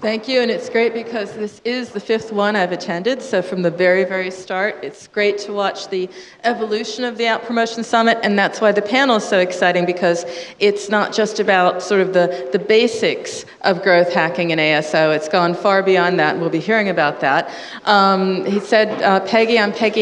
Thank you, and it's great because this is the fifth one I've attended, so from the very, very start, it's great to watch the evolution of the App Promotion Summit, and that's why the panel is so exciting, because it's not just about sort of the basics of growth hacking in ASO. It's gone far beyond that, and we'll be hearing about that. He said, I'm Peggy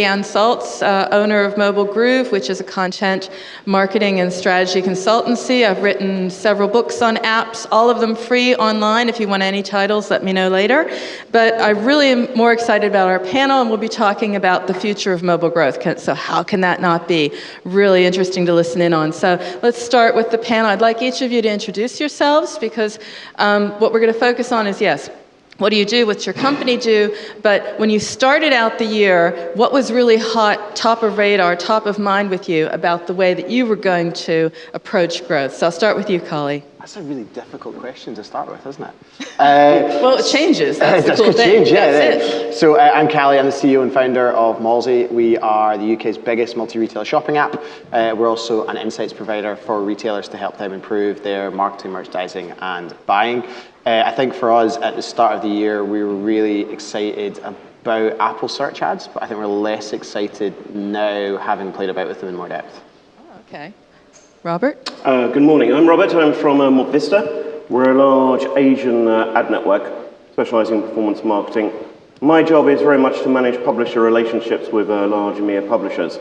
Ann Saltz, owner of Mobile Groove, which is a content marketing and strategy consultancy. I've written several books on apps, all of them free online. If you want any titles, let me know later. But I really am more excited about our panel, and we'll be talking about the future of mobile growth. So how can that not be really interesting to listen in on? So let's start with the panel. I'd like each of you to introduce yourselves, because what we're going to focus on is, yes, what do you do? What's your company do? But when you started out the year, what was really hot, top of radar, top of mind with you about the way that you were going to approach growth? So I'll start with you, Kali. That's a really difficult question to start with, isn't it? Well, it changes. That's the cool thing. Change, yeah. That's it. So I'm Callie. I'm the CEO and founder of Mallsy. We are the UK's biggest multi-retailer shopping app. We're also an insights provider for retailers to help them improve their marketing, merchandising, and buying. I think for us, at the start of the year, we were really excited about Apple search ads, but I think we're less excited now, having played about with them in more depth. Oh, okay. Robert? Good morning. I'm Robert. I'm from Montevista. We're a large Asian ad network specializing in performance marketing. My job is very much to manage publisher relationships with large EMEA publishers.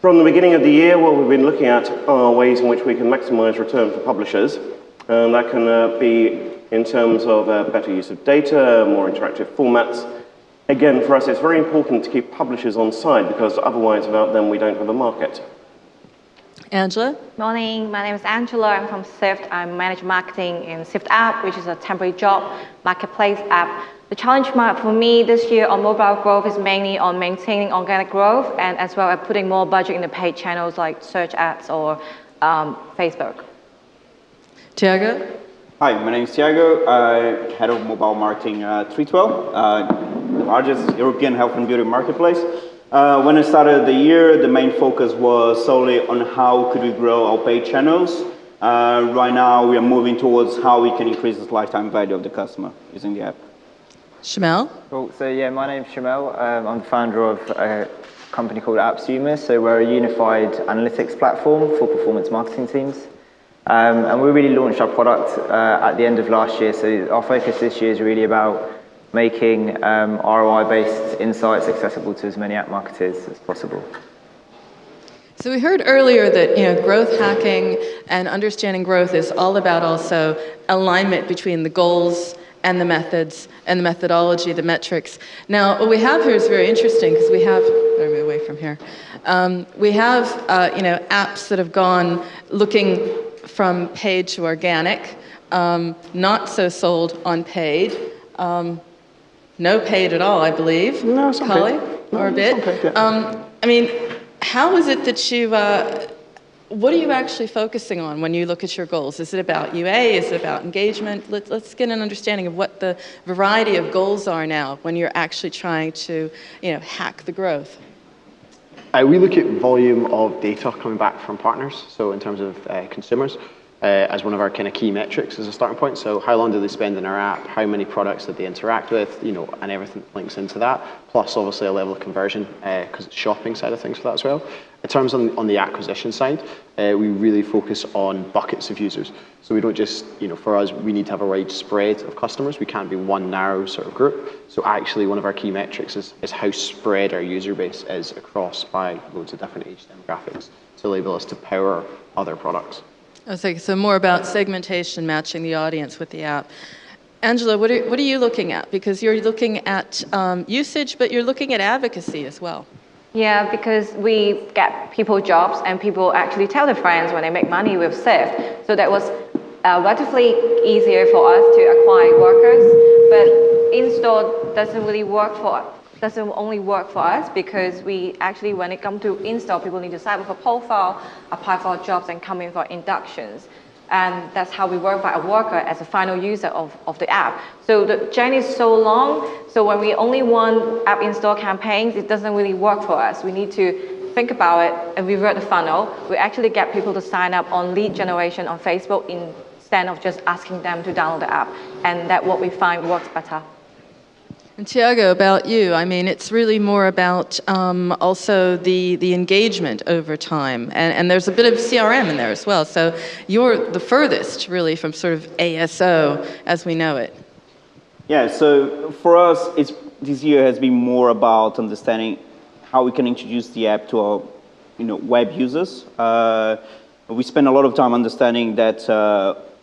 From the beginning of the year, what we've been looking at are ways in which we can maximize return for publishers. That can be in terms of better use of data, more interactive formats. Again, for us, it's very important to keep publishers on side, because otherwise, without them, we don't have a market. Angela? Morning, my name is Angela. I'm from Sift. I manage marketing in Sift app, which is a temporary job marketplace app. The challenge for me this year on mobile growth is mainly on maintaining organic growth, and as well as putting more budget in the paid channels like search ads or Facebook. Tiago? Hi, my name is Tiago. I'm head of mobile marketing at 312, the largest European health and beauty marketplace. When I started the year, the main focus was solely on how could we grow our paid channels. Right now, we are moving towards how we can increase the lifetime value of the customer using the app. Shamel? Cool. So yeah, my name's Shamel. I'm the founder of a company called AppSumer. So we're a unified analytics platform for performance marketing teams. And we really launched our product at the end of last year. So our focus this year is really about making ROI-based insights accessible to as many app marketers as possible. So we heard earlier that growth hacking and understanding growth is all about also alignment between the goals and the methods and the methodology, the metrics. Now, what we have here is very interesting, because we have, better move away from here. We have apps that have gone looking from paid to organic, not so sold on paid. No paid at all, I believe. No, some Kali, paid. or a bit. Paid, yeah. I mean, how is it that you, what are you actually focusing on when you look at your goals? Is it about UA? Is it about engagement? Let's get an understanding of what the variety of goals are now when you're actually trying to, hack the growth. We look at volume of data coming back from partners, so in terms of consumers, as one of our kind of key metrics as a starting point. So how long do they spend in our app? How many products did they interact with? And everything links into that. Plus, obviously, a level of conversion, because it's shopping side of things for that as well. In terms on the acquisition side, we really focus on buckets of users. So we don't just, for us, we need to have a wide spread of customers. We can't be one narrow sort of group. So actually, one of our key metrics is how spread our user base is across by loads of different age demographics to enable us to power other products. Okay, so more about segmentation, matching the audience with the app. Angela, what are you looking at? Because you're looking at usage, but you're looking at advocacy as well. Yeah, because we get people jobs, and people actually tell their friends when they make money with Sift. So that was relatively easier for us to acquire workers, but in-store doesn't only work for us, because we actually, when it comes to install, people need to sign up for a profile, apply for jobs, and come in for inductions. And that's how we work by a worker as a final user of the app. So the journey is so long, so when we only want app install campaigns, it doesn't really work for us. We need to think about it and revert the funnel. We actually get people to sign up on lead generation on Facebook instead of just asking them to download the app. And that's what we find works better. And Tiago, about you, I mean, it's really more about also the engagement over time. And there's a bit of CRM in there as well. So you're the furthest, really, from sort of ASO as we know it. Yeah, so for us, this year has been more about understanding how we can introduce the app to our web users. We spend a lot of time understanding that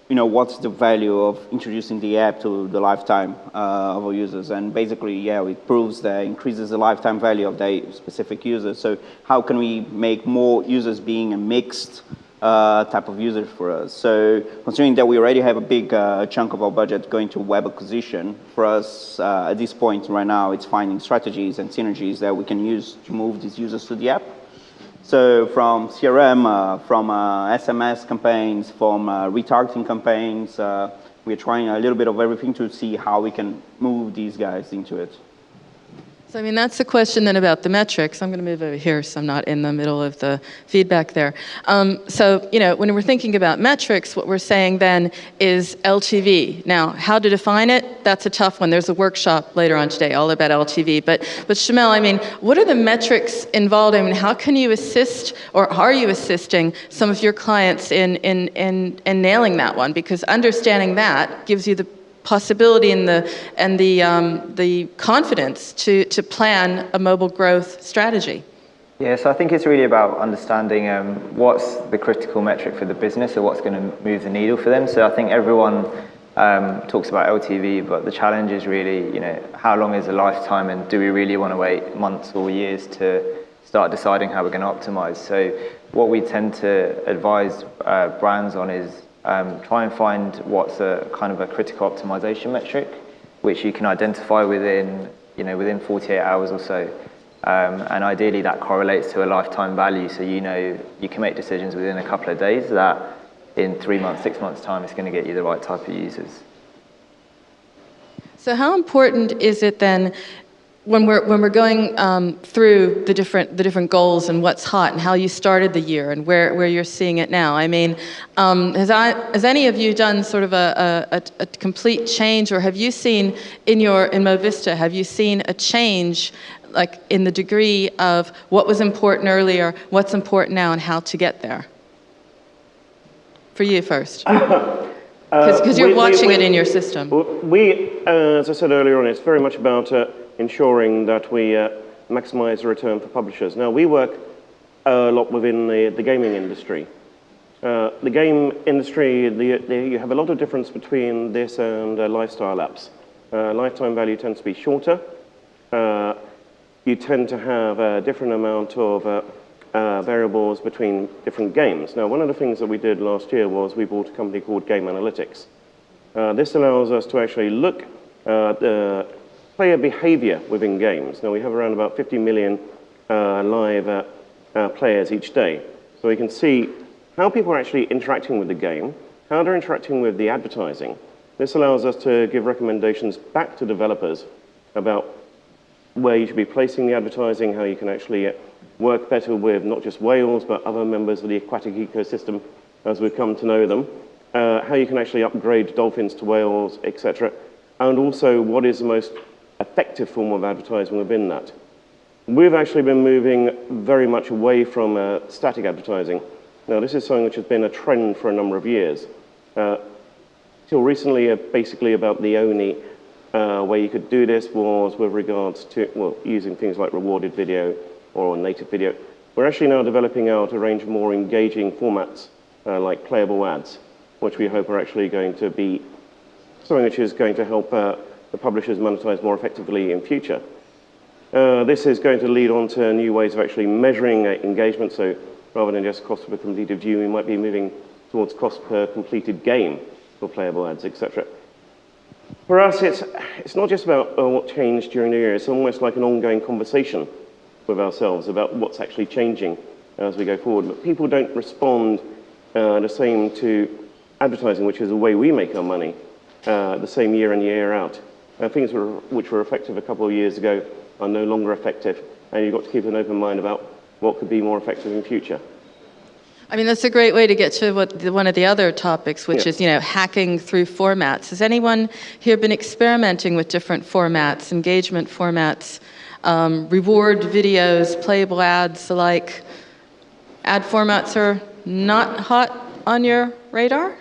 what's the value of introducing the app to the lifetime of our users. And basically, yeah, it proves that increases the lifetime value of the specific user. So how can we make more users being a mixed type of user for us? So considering that we already have a big chunk of our budget going to web acquisition, for us at this point right now, it's finding strategies and synergies that we can use to move these users to the app. So from CRM, from SMS campaigns, from retargeting campaigns, we're trying a little bit of everything to see how we can move these guys into it. So, I mean, that's the question then about the metrics. I'm going to move over here so I'm not in the middle of the feedback there. So, when we're thinking about metrics, what we're saying then is LTV. Now, how to define it? That's a tough one. There's a workshop later on today all about LTV. But Shamel, I mean, what are the metrics involved? I mean, how can you assist, or are you assisting some of your clients in nailing that one? Because understanding that gives you the possibility and the confidence to plan a mobile growth strategy. Yeah, so I think it's really about understanding what's the critical metric for the business or what's going to move the needle for them. So I think everyone talks about LTV, but the challenge is really, how long is a lifetime, and do we really want to wait months or years to start deciding how we're going to optimize? So what we tend to advise brands on is try and find what's a kind of a critical optimization metric, which you can identify within 48 hours or so. And ideally that correlates to a lifetime value. So you can make decisions within a couple of days that in 3 months, 6 months time, it's going to get you the right type of users. So how important is it then when we're going through the different goals and what's hot and how you started the year and where you're seeing it now? I mean, has any of you done sort of a complete change, or have you seen in Movista, have you seen a change, like in the degree of what was important earlier, what's important now, and how to get there? For you first, because you're watching it in your system. As I said earlier on, it's very much about ensuring that we maximize the return for publishers. Now, we work a lot within the gaming industry. The game industry, you have a lot of difference between this and lifestyle apps. Lifetime value tends to be shorter. You tend to have a different amount of variables between different games. Now, one of the things that we did last year was we bought a company called Game Analytics. This allows us to actually look at the player behavior within games. Now, we have around about 50 million live players each day. So we can see how people are actually interacting with the game, how they're interacting with the advertising. This allows us to give recommendations back to developers about where you should be placing the advertising, how you can actually work better with not just whales, but other members of the aquatic ecosystem as we've come to know them, how you can actually upgrade dolphins to whales, etc. And also what is the most effective form of advertising within that. We've actually been moving very much away from static advertising. Now, this is something which has been a trend for a number of years. Till recently, basically about the only way you could do this was with regards to, using things like rewarded video or native video. We're actually now developing out a range of more engaging formats like playable ads, which we hope are actually going to be something which is going to help the publishers monetize more effectively in future. This is going to lead on to new ways of actually measuring engagement. So rather than just cost per completed view, we might be moving towards cost per completed game for playable ads, etc. For us, it's not just about what changed during the year. It's almost like an ongoing conversation with ourselves about what's actually changing as we go forward. But people don't respond the same to advertising, which is the way we make our money, the same year in, year out. Things which were effective a couple of years ago are no longer effective, and you've got to keep an open mind about what could be more effective in future. I mean, that's a great way to get to one of the other topics, which is, hacking through formats. Has anyone here been experimenting with different formats, engagement formats, reward videos, playable ads, like ad formats are not hot on your radar?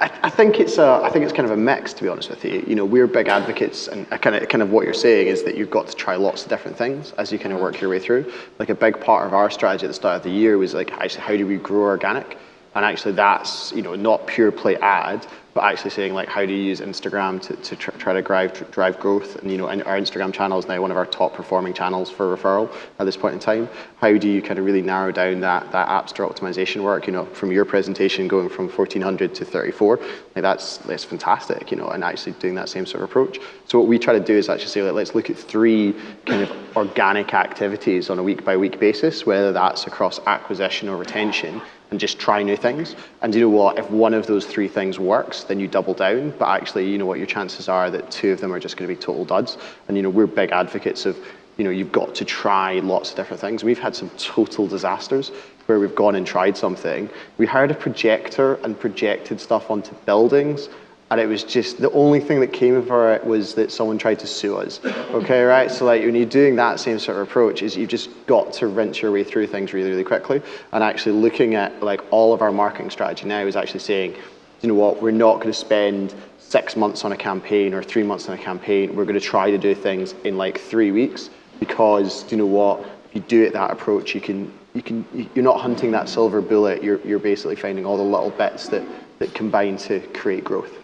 I think it's kind of a mix, to be honest with you. We're big advocates, and kind of what you're saying is that you've got to try lots of different things as you kind of work your way through. Like a big part of our strategy at the start of the year was like, actually, how do we grow organic? And actually, that's not pure play ad, but actually saying like, how do you use Instagram to try to drive growth? And and our Instagram channel is now one of our top performing channels for referral at this point in time. How do you kind of really narrow down that App Store optimization work? From your presentation going from 1400 to 34, like that's fantastic. And actually doing that same sort of approach. So what we try to do is actually say, like, let's look at 3 kind of organic activities on a week by week basis, whether that's across acquisition or retention, and just try new things. And you know what, if one of those 3 things works, then you double down. But actually, your chances are that 2 of them are just going to be total duds. And we're big advocates of, you've got to try lots of different things. We've had some total disasters where we've gone and tried something. We hired a projector and projected stuff onto buildings, and it was just, the only thing that came of it was that someone tried to sue us. Okay, right? So like when you're doing that same sort of approach, is you've just got to rinse your way through things really, really quickly. And actually looking at like all of our marketing strategy now is actually saying, you know what, we're not going to spend 6 months on a campaign or 3 months on a campaign. We're going to try to do things in like 3 weeks, because you know what, if you do it that approach, you're not hunting that silver bullet. You're basically finding all the little bits that combine to create growth.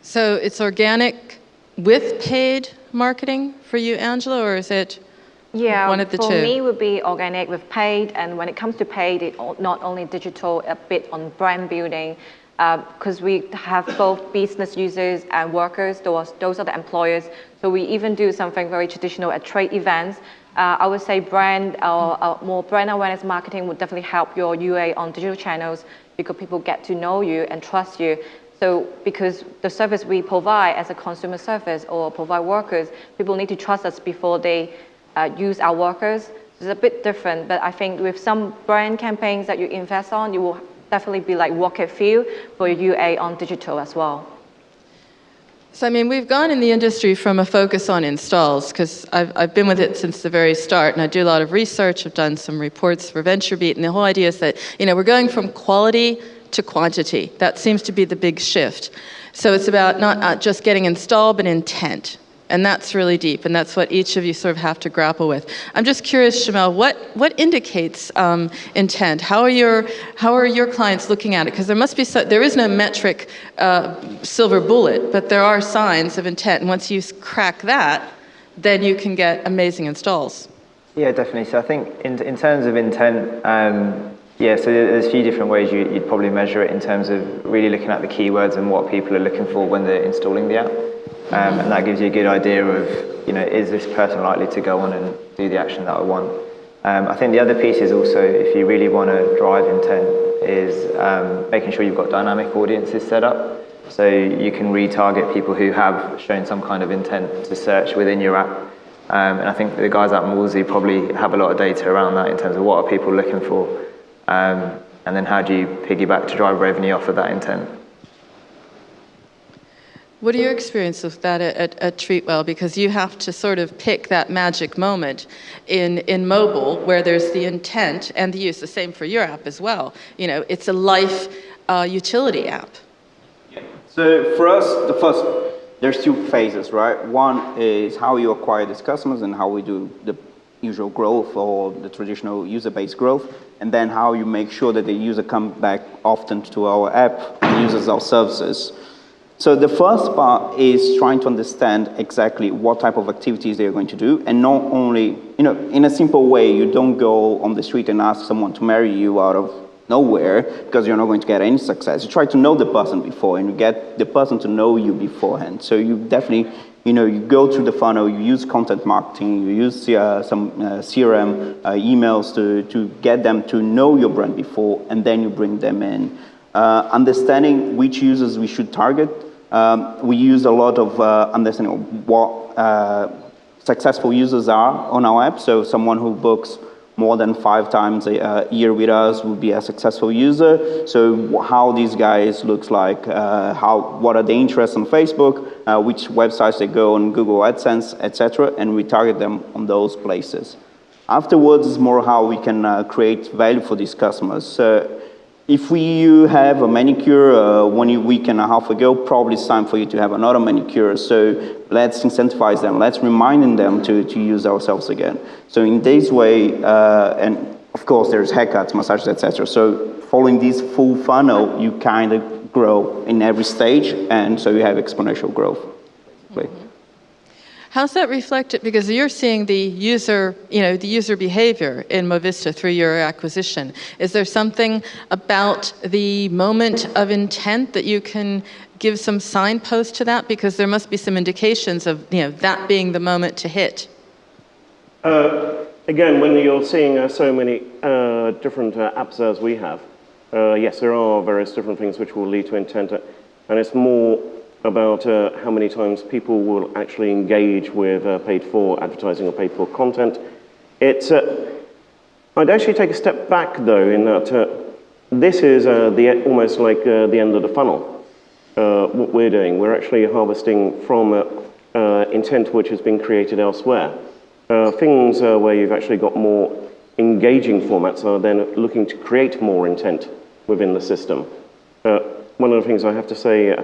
So it's organic with paid marketing for you, Angela, or is it one of the 2? For me, it would be organic with paid. And when it comes to paid, it not only digital, a bit on brand building, because we have both business users and workers. Those are the employers. So we even do something very traditional at trade events. I would say more brand awareness marketing would definitely help your UA on digital channels, because people get to know you and trust you. So because the service we provide as a consumer service or provide workers, people need to trust us before they use our workers. It's a bit different, but I think with some brand campaigns that you invest on, you will definitely be like rocket fuel for your UA on digital as well. So, I mean, we've gone in the industry from a focus on installs, because I've been with it since the very start, and I do a lot of research. I've done some reports for VentureBeat, and the whole idea is that, we're going from quality to quantity. That seems to be the big shift. So it's about not just getting installed, but intent. And that's really deep, and that's what each of you sort of have to grapple with. I'm just curious, Shamel, what indicates intent? How are your clients looking at it? Because there is no metric silver bullet, but there are signs of intent. And once you crack that, then you can get amazing installs. Yeah, definitely. So I think in terms of intent, so there's a few different ways you'd probably measure it in terms of really looking at the keywords and what people are looking for when they're installing the app. And that gives you a good idea of, is this person likely to go on and do the action that I want? I think the other piece is also, if you really want to drive intent, is making sure you've got dynamic audiences set up. So you can retarget people who have shown some kind of intent to search within your app. And I think the guys at Moolsey probably have a lot of data around that in terms of what are people looking for. And then how do you piggyback to drive revenue off of that intent? What are your experiences with that at Treatwell? Because you have to sort of pick that magic moment in mobile where there's the intent and the use. The same for your app as well. It's a life utility app. Yeah. So for us, there's 2 phases, right? One is how you acquire these customers and how we do the usual growth or the traditional user-based growth, and then how you make sure that the user comes back often to our app and uses our services. So the first part is trying to understand exactly what type of activities they're going to do, and not only, in a simple way, you don't go on the street and ask someone to marry you out of nowhere, because you're not going to get any success. You try to know the person before, and you get the person to know you beforehand. So you definitely, you go through the funnel, you use content marketing, you use some CRM emails to get them to know your brand before, and then you bring them in. understanding which users we should target. We use a lot of understanding of what successful users are on our app. So someone who books more than 5 times a year with us will be a successful user. So how these guys looks like, what are the interests on Facebook, which websites they go on Google AdSense, etc., and we target them on those places. Afterwards is more how we can create value for these customers. So if you have a manicure 1 week and a half ago, probably it's time for you to have another manicure. So let's incentivize them. Let's remind them to use ourselves again. So in this way, and of course there's haircuts, massages, etc. So following this full funnel, you kind of grow in every stage, and so you have exponential growth. How's that reflected? Because you're seeing the user, the user behavior in Movista through your acquisition. Is there something about the moment of intent that you can give some signpost to that? Because there must be some indications of that being the moment to hit. Again, when you're seeing so many different apps as we have, yes, there are various different things which will lead to intent, and it's more about how many times people will actually engage with paid-for advertising or paid-for content. I'd actually take a step back, though, in that this is almost like the end of the funnel. What we're doing, we're actually harvesting from intent which has been created elsewhere. Things where you've actually got more engaging formats are then looking to create more intent within the system. One of the things I have to say,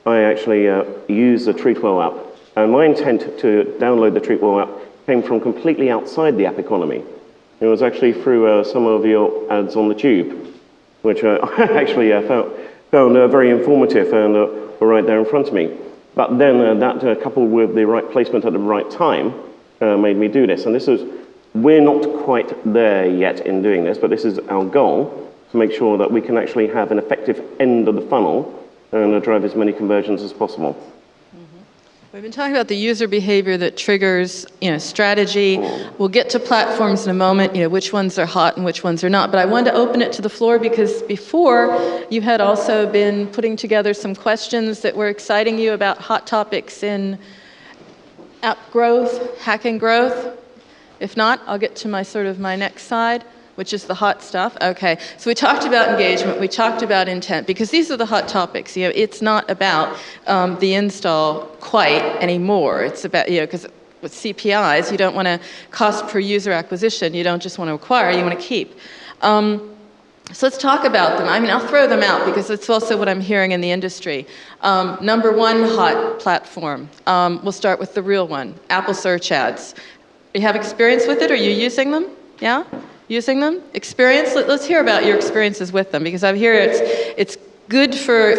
I actually use the Treatwell app, and my intent to download the Treatwell app came from completely outside the app economy. It was actually through some of your ads on the tube, which I actually found very informative and were right there in front of me. But then that coupled with the right placement at the right time made me do this. And we're not quite there yet in doing this, but this is our goal, to make sure that we can actually have an effective end of the funnel and drive as many conversions as possible. We've been talking about the user behavior that triggers, strategy. We'll get to platforms in a moment, which ones are hot and which ones are not. But I wanted to open it to the floor because before you had also been putting together some questions that were exciting you about hot topics in app growth, hacking growth. If not, I'll get to my next side, which is the hot stuff. Okay, so we talked about engagement, we talked about intent, because these are the hot topics. It's not about the install quite anymore. It's about, because with CPIs, you don't want to cost per user acquisition. You don't just want to acquire, you want to keep. So let's talk about them. I'll throw them out because it's also what I'm hearing in the industry. Number one hot platform. We'll start with the real one, Apple Search Ads. You have experience with it? Are you using them? Yeah? Using them? Experience? Let's hear about your experiences with them, because I hear it's good for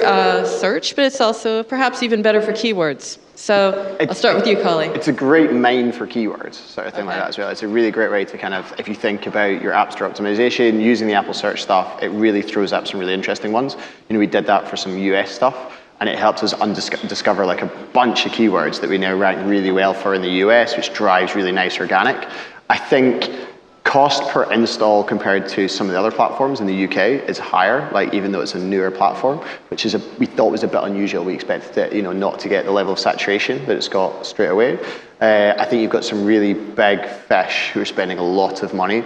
search, but it's also perhaps even better for keywords. So I'll start with you, Collie. It's a great mine for keywords, sort of thing like that as well. It's a really great way to if you think about your App Store optimization, using the Apple search stuff, it really throws up some really interesting ones. We did that for some US stuff, and it helps us discover like a bunch of keywords that we now rank really well for in the US, which drives really nice organic. I think cost per install compared to some of the other platforms in the UK is higher, even though it's a newer platform, which we thought was a bit unusual. We expected it, not to get the level of saturation that it's got straight away. I think you've got some really big fish who are spending a lot of money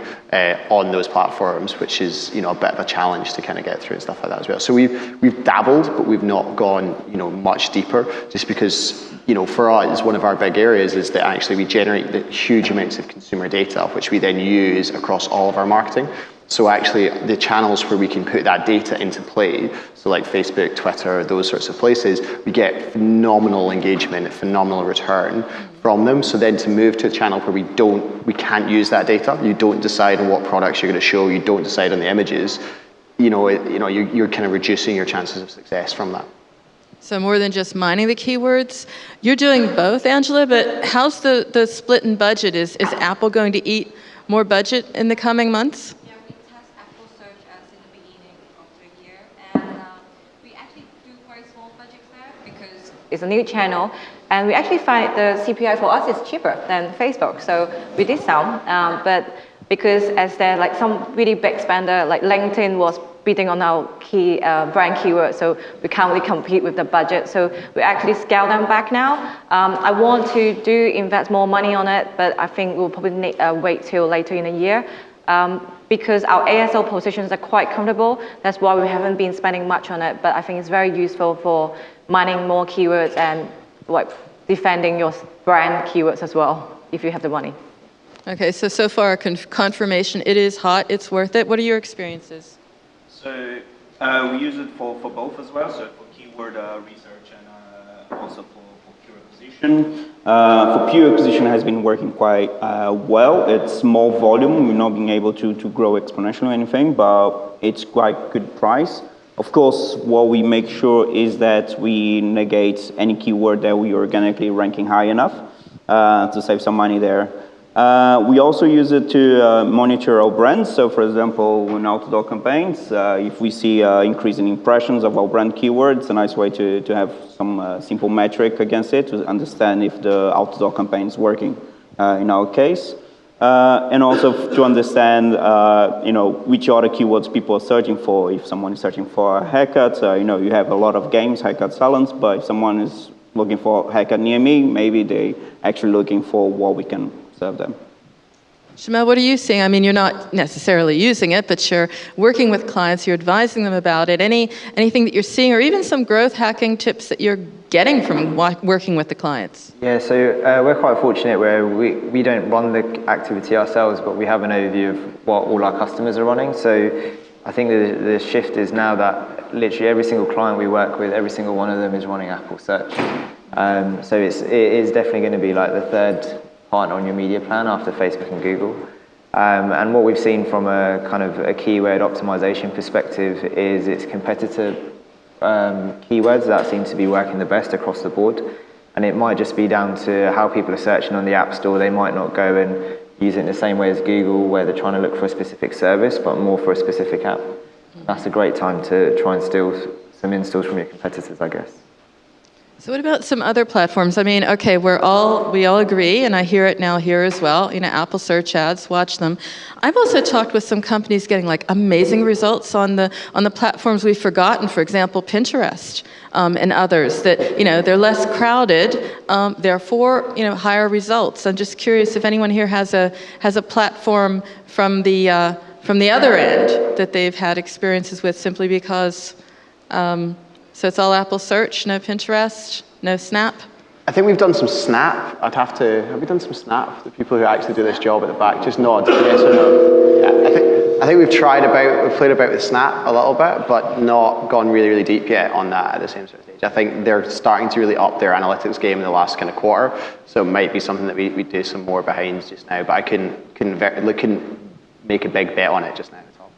on those platforms, which is a bit of a challenge to kind of get through and stuff like that as well. So we've dabbled, but we've not gone much deeper, just because for us, one of our big areas is that actually we generate the huge amounts of consumer data, which we then use across all of our marketing. So actually the channels where we can put that data into play, so like Facebook, Twitter, those sorts of places, we get phenomenal engagement, phenomenal return from them. So then to move to a channel where we can't use that data, you don't decide on what products you're going to show, you don't decide on the images, you're kind of reducing your chances of success from that. So more than just mining the keywords, you're doing both, Angela, but how's the split in budget? Is Apple going to eat more budget in the coming months? Yeah, we test Apple Search Ads in the beginning of the year, and we actually do quite small budgets there because it's a new channel, and we actually find the CPI for us is cheaper than Facebook, so we did some, but because as there some really big spender, like LinkedIn was bidding on our key brand keywords, so we can't really compete with the budget. So we actually scale them back now. I want to invest more money on it, but I think we'll probably need, wait till later in the year. Because our ASO positions are quite comfortable. That's why we haven't been spending much on it, but I think it's very useful for mining more keywords and like defending your brand keywords as well, if you have the money. Okay, so far, confirmation, it is hot, it's worth it. What are your experiences? So we use it for both as well, so for keyword research and also for pure acquisition. For pure acquisition has been working quite well. It's small volume, we're not being able to grow exponentially or anything, but it's quite good price. Of course, what we make sure is that we negate any keyword that we are organically ranking high enough to save some money there. We also use it to monitor our brands. So, for example, in outdoor campaigns, if we see increase in impressions of our brand keywords, a nice way to have some simple metric against it to understand if the outdoor campaign is working in our case. And also to understand, which other keywords people are searching for. If someone is searching for a haircut, you have a lot of games, haircut salons, but if someone is looking for a haircut near me, maybe they actually looking for what we can serve them. Shamel, what are you seeing? I mean, you're not necessarily using it, but you're working with clients, you're advising them about it. Anything that you're seeing, or even some growth hacking tips that you're getting from working with the clients? Yeah, so we're quite fortunate where we don't run the activity ourselves, but we have an overview of what all our customers are running. So I think the shift is now that literally every single client we work with, every single one of them is running Apple Search. So it is definitely going to be like the third partner on your media plan after Facebook and Google. And what we've seen from a kind of a keyword optimization perspective is its competitor keywords that seem to be working the best across the board. And it might just be down to how people are searching on the App Store. They might not go and use it in the same way as Google, where they're trying to look for a specific service, but more for a specific app. That's a great time to try and steal some installs from your competitors, I guess. So what about some other platforms? I mean, okay, we all agree, and I hear it now here as well, Apple search ads, watch them. I've also talked with some companies getting like amazing results on the platforms we've forgotten, for example, Pinterest and others, that, they're less crowded, therefore, higher results. I'm just curious if anyone here has a platform from the other end that they've had experiences with simply because, so it's all Apple search, no Pinterest, no Snap? I think we've done some Snap. Have we done some Snap? The people who actually do this job at the back, just nod, yes or no. Yeah, I think we've played about with Snap a little bit, but not gone really, really deep yet on that at the same sort of stage. I think they're starting to really up their analytics game in the last kind of quarter, so it might be something that we do some more behind just now, but I couldn't make a big bet on it just now at all.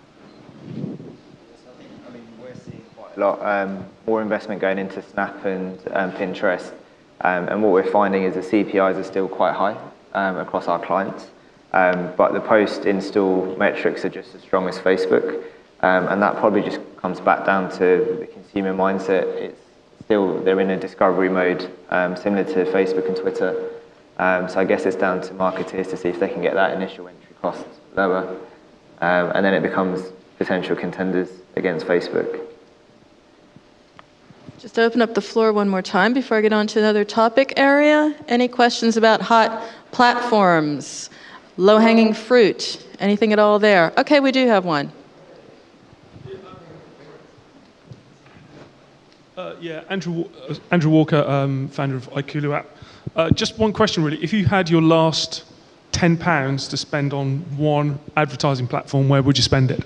We're seeing quite a lot more investment going into Snap and Pinterest. And what we're finding is the CPIs are still quite high across our clients. But the post-install metrics are just as strong as Facebook. And that probably just comes back down to the consumer mindset. It's still, they're in a discovery mode, similar to Facebook and Twitter. So I guess it's down to marketers to see if they can get that initial entry cost lower. And then it becomes potential contenders against Facebook. Just open up the floor one more time before I get on to another topic area. Any questions about hot platforms, low-hanging fruit, anything at all there? Okay, we do have one. Andrew Walker, founder of iKulu app. Just one question, really. If you had your last £10 to spend on one advertising platform, where would you spend it?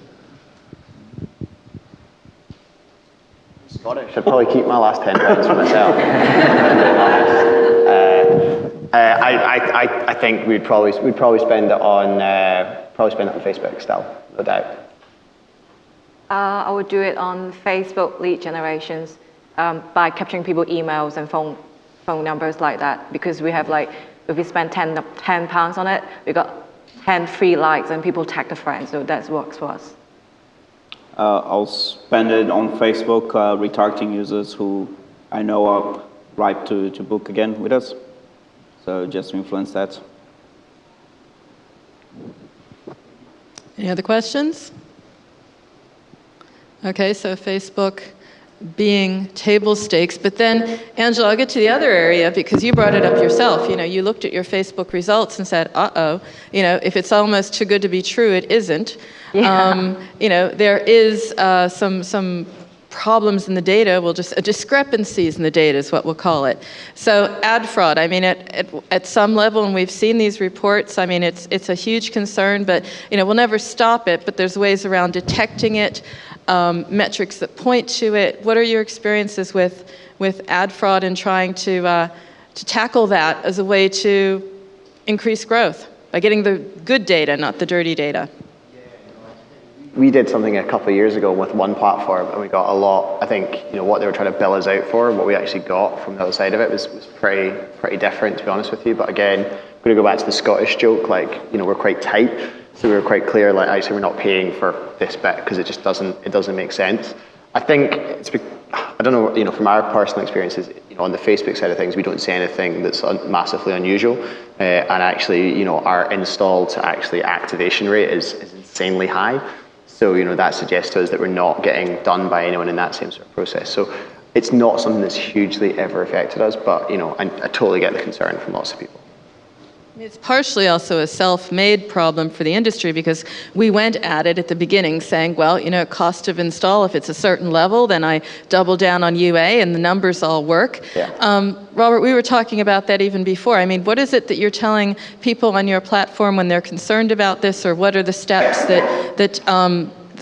Scottish. I'd probably keep my last £10 for myself. I think we'd probably spend it on Facebook still, no doubt. I would do it on Facebook lead generations by capturing people's emails and phone numbers like that, because we have if we spend £10 on it, we got 10 free likes and people tag their friends, so that works for us. I'll spend it on Facebook, retargeting users who I know are ripe to book again with us. So just to influence that. Any other questions? Okay, so Facebook being table stakes. But then, Angela, I'll get to the other area because you brought it up yourself. You looked at your Facebook results and said, uh-oh, if it's almost too good to be true, it isn't. Yeah. There is some problems in the data, discrepancies in the data is what we'll call it. So ad fraud, at some level, and we've seen these reports, it's a huge concern, but we'll never stop it, but there's ways around detecting it, metrics that point to it. What are your experiences with ad fraud and trying to tackle that as a way to increase growth by getting the good data, not the dirty data? We did something a couple of years ago with one platform, and we got a lot. I think what they were trying to bill us out for, what we actually got from the other side of it was pretty different, to be honest with you. But again, I'm going to go back to the Scottish joke. We're quite tight, so we were quite clear. Actually, we're not paying for this bit because it just doesn't make sense. I think I don't know. From our personal experiences, on the Facebook side of things, we don't see anything that's massively unusual, and actually, our install to actually activation rate is insanely high. So, that suggests to us that we're not getting done by anyone in that same sort of process. So it's not something that's hugely ever affected us, but, I totally get the concern from lots of people. It's partially also a self-made problem for the industry because we went at it at the beginning saying, well, cost of install, if it's a certain level, then I double down on UA and the numbers all work. Yeah. Robert, we were talking about that even before. What is it that you're telling people on your platform when they're concerned about this, or what are the steps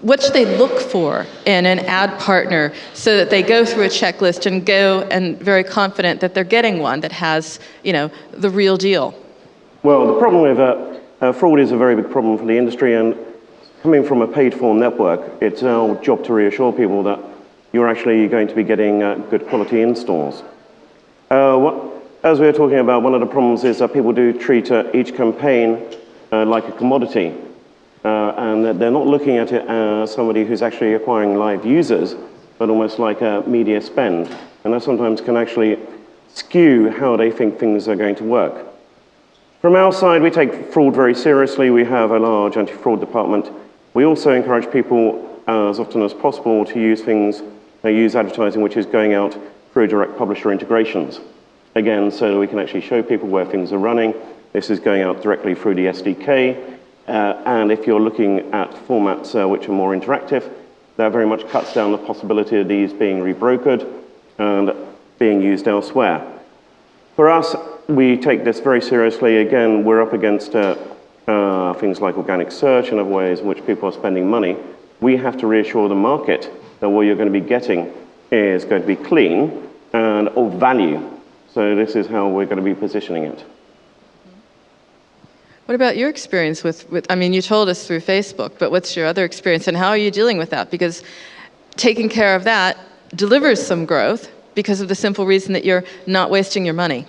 what should they look for in an ad partner so that they go through a checklist and go and very confident that they're getting one that has, the real deal? Well, the problem with fraud is a very big problem for the industry, and coming from a paid-for network, it's our job to reassure people that you're actually going to be getting good quality installs. As we were talking about, one of the problems is that people do treat each campaign like a commodity, and that they're not looking at it as somebody who's actually acquiring live users, but almost like a media spend, and that sometimes can actually skew how they think things are going to work. From our side, we take fraud very seriously. We have a large anti-fraud department. We also encourage people as often as possible to use advertising which is going out through direct publisher integrations. Again, so that we can actually show people where things are running. This is going out directly through the SDK. And if you're looking at formats which are more interactive, that very much cuts down the possibility of these being rebrokered and being used elsewhere. For us, we take this very seriously. Again, we're up against things like organic search and other ways in which people are spending money. We have to reassure the market that what you're going to be getting is going to be clean and of value. So this is how we're going to be positioning it. What about your experience with you told us through Facebook, but what's your other experience and how are you dealing with that? Because taking care of that delivers some growth because of the simple reason that you're not wasting your money.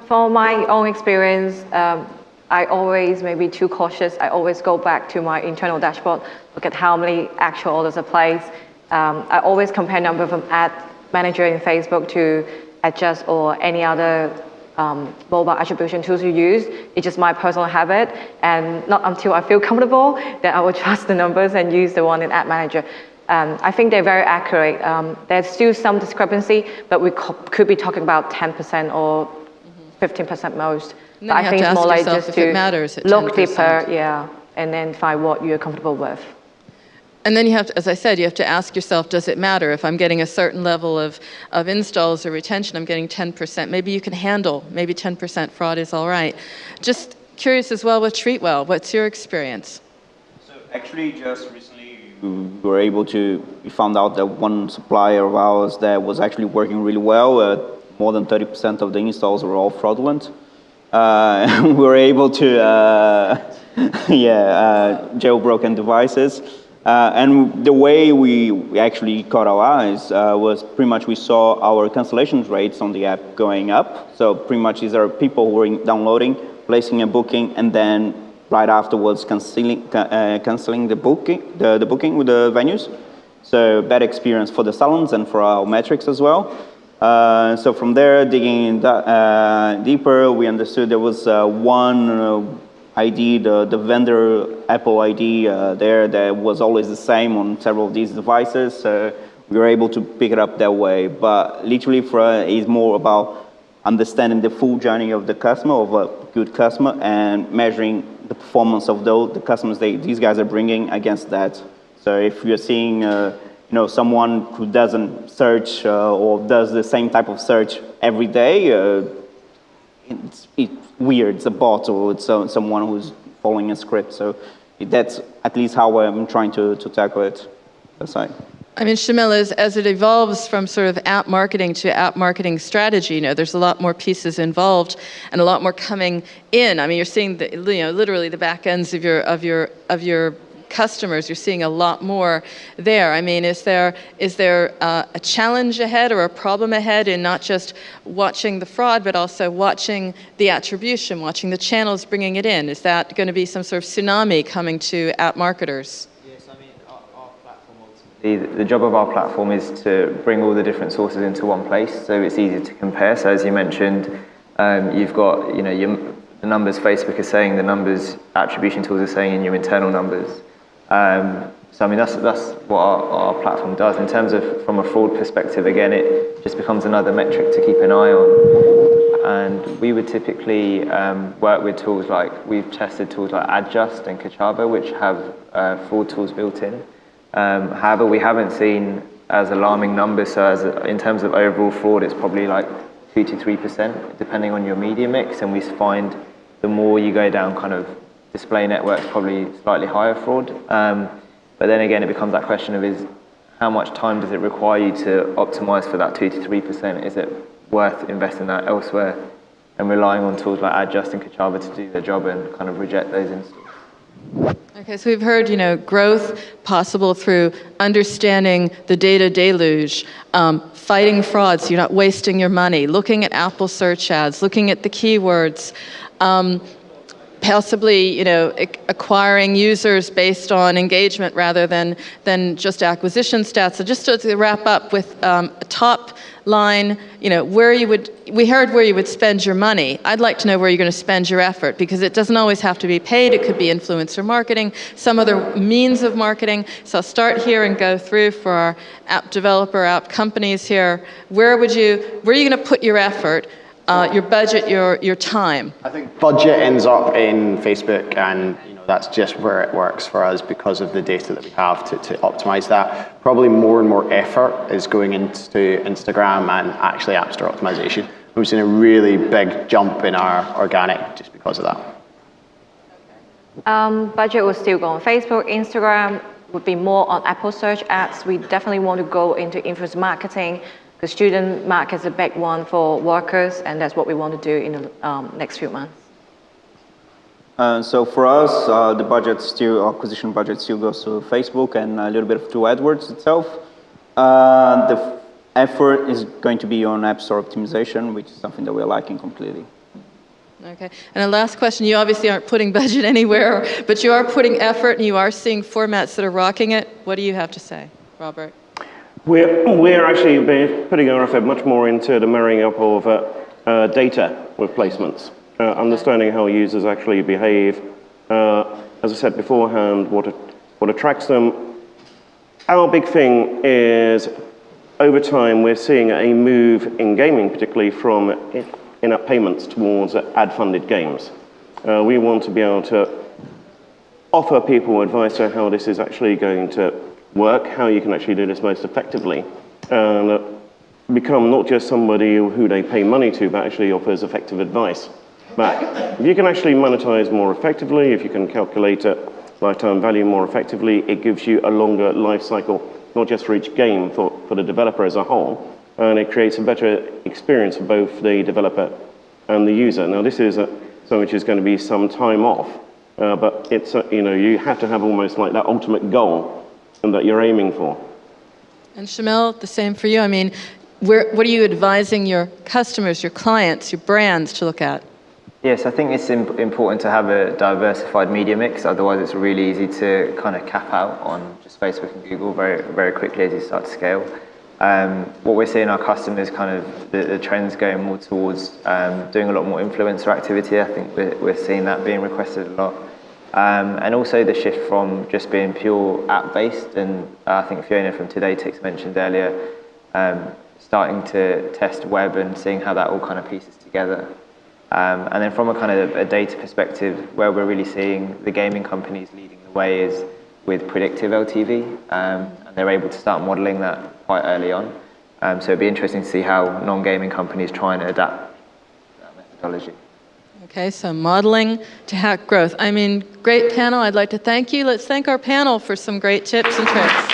For my own experience, I always may be too cautious. I always go back to my internal dashboard, look at how many actual orders are placed. I always compare number of ad manager in Facebook to Adjust or any other mobile attribution tools you use. It's just my personal habit, and not until I feel comfortable that I will trust the numbers and use the one in Ad Manager. I think they're very accurate. There's still some discrepancy, but we could be talking about 10% or 15% most. And then you I have think to it's more ask like yourself just if it to matters at look 10%. deeper, and then find what you're comfortable with. And then you have to, as I said, you have to ask yourself, does it matter? If I'm getting a certain level of installs or retention, I'm getting 10%. Maybe you can handle, maybe 10% fraud is all right. Just curious as well with Treatwell, what's your experience? So actually just recently we found out that one supplier of ours that was actually working really well, more than 30% of the installs were all fraudulent. We were able to, jailbroken devices. And the way we actually caught our eyes was pretty much we saw our cancellation rates on the app going up. So pretty much these are people who are downloading, placing a booking, and then right afterwards canceling the booking with the venues. So bad experience for the salons and for our metrics as well. So from there, digging deeper, we understood there was one ID, the vendor Apple ID that was always the same on several of these devices. So we were able to pick it up that way. But literally for us, it's more about understanding the full journey of the customer, of a good customer, and measuring the performance of the customers these guys are bringing against that. So if you're seeing someone who doesn't search or does the same type of search every day, it's weird. It's a bot, or it's someone who's following a script. So that's at least how I'm trying to tackle it. I mean, Shamil, as it evolves from sort of app marketing to app marketing strategy, there's a lot more pieces involved and a lot more coming in. I mean, you're seeing literally the back ends of your customers. You're seeing a lot more there. I mean, is there a challenge ahead or a problem ahead in not just watching the fraud, but also watching the attribution, watching the channels bringing it in? Is that going to be some sort of tsunami coming to app marketers? Yes, I mean, our platform ultimately, the job of our platform is to bring all the different sources into one place, so it's easy to compare. So as you mentioned, you've got the numbers Facebook is saying, the numbers attribution tools are saying in your internal numbers. So I mean, that's what our platform does. In terms of from a fraud perspective, again, it just becomes another metric to keep an eye on. And we would typically work with tools we've tested tools like Adjust and Kachaba, which have fraud tools built in. However, we haven't seen as alarming numbers. So in terms of overall fraud, it's probably like 2 to 3%, depending on your media mix. And we find the more you go down kind of display networks, probably slightly higher fraud. But then again, it becomes that question of how much time does it require you to optimize for that 2 to 3%? Is it worth investing that elsewhere and relying on tools like Adjust and Kachaba to do their job and kind of reject those installs? Okay, so we've heard, growth possible through understanding the data deluge, fighting frauds, so you're not wasting your money, looking at Apple search ads, looking at the keywords, possibly, acquiring users based on engagement rather than just acquisition stats. So just to wrap up with a top line, we heard where you would spend your money. I'd like to know where you're going to spend your effort, because it doesn't always have to be paid. It could be influencer marketing, some other means of marketing. So I'll start here and go through for our app developer, app companies here. Where are you going to put your effort? Your budget, your time? I think budget ends up in Facebook, and that's just where it works for us because of the data that we have to optimize that. Probably more and more effort is going into Instagram and actually App Store optimization. We've seen a really big jump in our organic just because of that. Budget will still go on Facebook. Instagram would be more on Apple search ads. We definitely want to go into influencer marketing. The student market is a big one for workers, and that's what we want to do in the next few months. So for us, the acquisition budget still goes to Facebook and a little bit to AdWords itself. The effort is going to be on App Store optimization, which is something that we're liking completely. Okay, and a last question. You obviously aren't putting budget anywhere, but you are putting effort and you are seeing formats that are rocking it. What do you have to say, Robert? We're actually putting our effort much more into the marrying up of data with placements, understanding how users actually behave. As I said beforehand, what attracts them. Our big thing is, over time, we're seeing a move in gaming, particularly from in-app payments towards ad-funded games. We want to be able to offer people advice on how this is actually going to work, how you can actually do this most effectively, and become not just somebody who they pay money to, but actually offers effective advice back. If you can actually monetize more effectively, if you can calculate lifetime value more effectively, it gives you a longer life cycle, not just for each game, for the developer as a whole, and it creates a better experience for both the developer and the user. Now, this is something which is going to be some time off, but it's you have to have almost like that ultimate goal and that you're aiming for. And Shamil, the same for you. I mean, what are you advising your customers, your clients, your brands to look at? Yes, I think it's important to have a diversified media mix. Otherwise, it's really easy to kind of cap out on just Facebook and Google very, very quickly as you start to scale. What we're seeing our customers kind of, the trends going more towards doing a lot more influencer activity. I think we're seeing that being requested a lot. And also the shift from just being pure app-based, and I think Fiona from TodayTix mentioned earlier, starting to test web and seeing how that all kind of pieces together. And then from a kind of a data perspective, where we're really seeing the gaming companies leading the way is with predictive LTV, and they're able to start modeling that quite early on. So it'd be interesting to see how non-gaming companies try and adapt that methodology. Okay, so modeling to hack growth. I mean, great panel. I'd like to thank you. Let's thank our panel for some great tips and tricks.